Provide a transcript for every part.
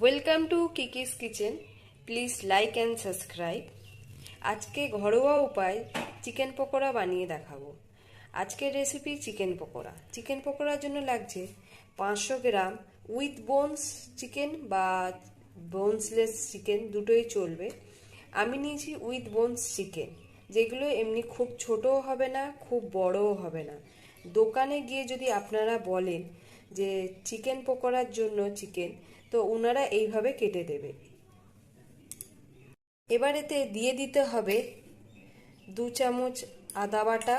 Welcome to Kiki's kitchen. Please like and subscribe. আজকে ঘরোয়া উপায় চিকেন পকোড়া বানিয়ে দেখাবো। আজকের রেসিপি চিকেন পকোড়া। চিকেন পকোড়ার জন্য লাগছে 500 গ্রাম উইথ বোনস চিকেন বা বোনসলেস চিকেন, দুটোই চলবে। আমি নিয়েছি উইথ বোনস চিকেন, যেগুলো এমনি খুব ছোটও হবে না, খুব বড়ও হবে না। দোকানে গিয়ে যদি আপনারা বলেন যে চিকেন পকোড়ার জন্য চিকেন, তো ওনারা এইভাবে কেটে দেবে। এবার এতে দিয়ে দিতে হবে 2 চামচ আদা বাটা,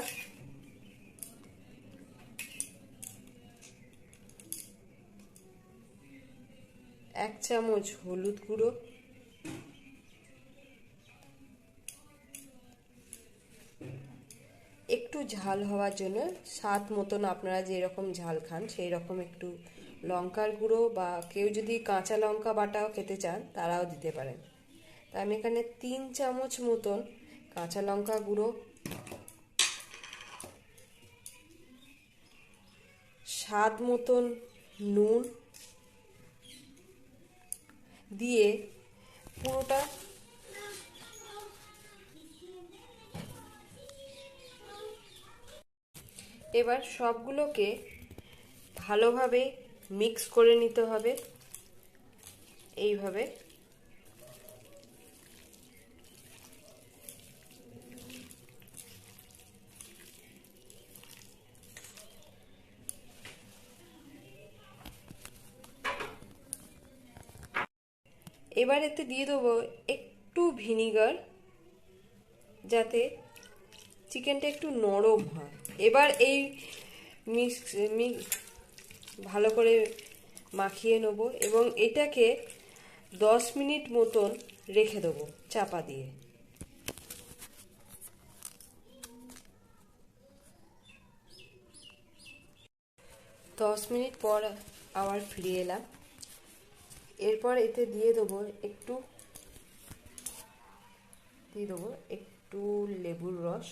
1 চামচ হলুদ গুঁড়ো, একটু ঝাল হওয়ার জন্য স্বাদ মতন আপনারা যেরকম ঝাল খান সেই রকম একটু লঙ্কার গুঁড়ো, বা কেউ যদি কাঁচা লঙ্কা বাটাও খেতে চান তারাও দিতে পারেন। তা আমি এখানে 3 চামচ মতন কাঁচা লঙ্কা গুঁড়ো, স্বাদ মতন নুন দিয়ে পুরোটা এবার সবগুলোকে ভালোভাবে মিক্স করে নিতে হবে। এইভাবে এবার এতে দিয়ে দেবো একটু ভিনিগার, যাতে চিকেনটা একটু নরম হয়। এবার এই ভালো করে মাখিয়ে নেবো এবং এটাকে 10 মিনিট মতন রেখে দেবো চাপা দিয়ে। 10 মিনিট পর আবার ফিরে এলাম। এরপর এতে দিয়ে দেবো একটু লেবুর রস,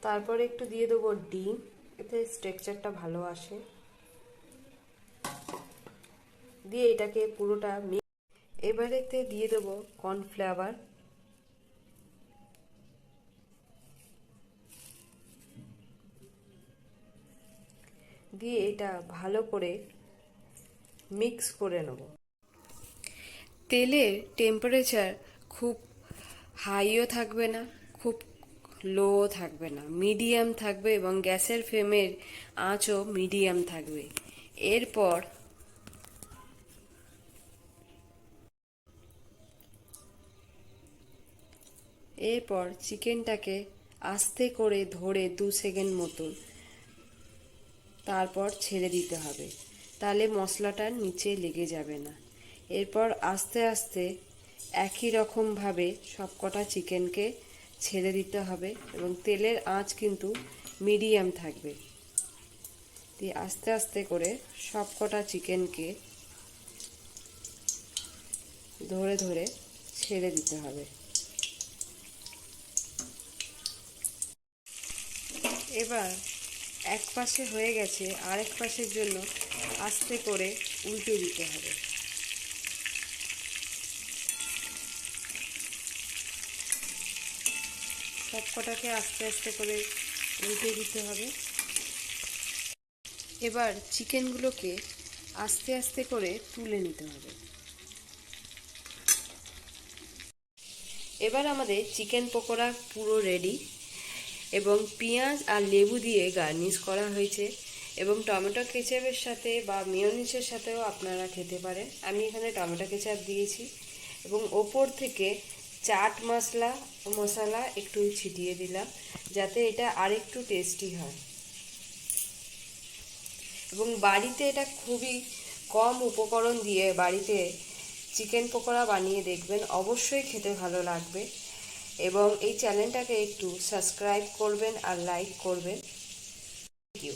তারপরে একটু দিয়ে দেবো ডিম, এতে স্ট্রাকচারটা ভালো আসে। দিয়ে এটাকে পুরোটা এবার এতে দিয়ে দেবো কর্নফ্লাওয়ার, দিয়ে এটা ভালো করে মিক্স করে নেব। তেলের টেম্পারেচার খুব হাইও থাকবে না, খুব লোও থাকবে না, মিডিয়াম থাকবে এবং গ্যাসের ফ্লেমের আঁচও মিডিয়াম থাকবে। এরপর চিকেনটাকে আস্তে করে ধরে 2 সেকেন্ড মতো তারপর ছেড়ে দিতে হবে, তাহলে মশলাটা নিচে লেগে যাবে না। এরপর আস্তে আস্তে একই রকমভাবে সবকটা চিকেনকে ছেড়ে দিতে হবে এবং তেলের আঁচ কিন্তু মিডিয়াম থাকবে। দিয়ে আস্তে আস্তে করে সবকটা চিকেনকে ধরে ধরে ছেড়ে দিতে হবে। এবার এক পাশে হয়ে গেছে, আরেক পাশের জন্য আস্তে করে উল্টে দিতে হবে। সবকটাকে আস্তে আস্তে করে উল্টে দিতে হবে। এবার চিকেনগুলোকে আস্তে আস্তে করে তুলে নিতে হবে। এবার আমাদের চিকেন পকোড়া পুরো রেডি এবং পেঁয়াজ আর লেবু দিয়ে গার্নিশ করা হয়েছে এবং টমেটো কেচাপের সাথে বা মেয়োনিজের সাথেও আপনারা খেতে পারেন। আমি এখানে টমেটো কেচাপ দিয়েছি এবং ওপর থেকে চাট মশলা একটু ছিটিয়ে দিলাম, যাতে এটা আরেকটু টেস্টি হয়। এবং বাড়িতে এটা খুবই কম উপকরণ দিয়ে বাড়িতে চিকেন পকোড়া বানিয়ে দেখবেন, অবশ্যই খেতে ভালো লাগবে। এবং এই চ্যানেলটাকে একটু সাবস্ক্রাইব করবেন আর লাইক করবেন। Thank you.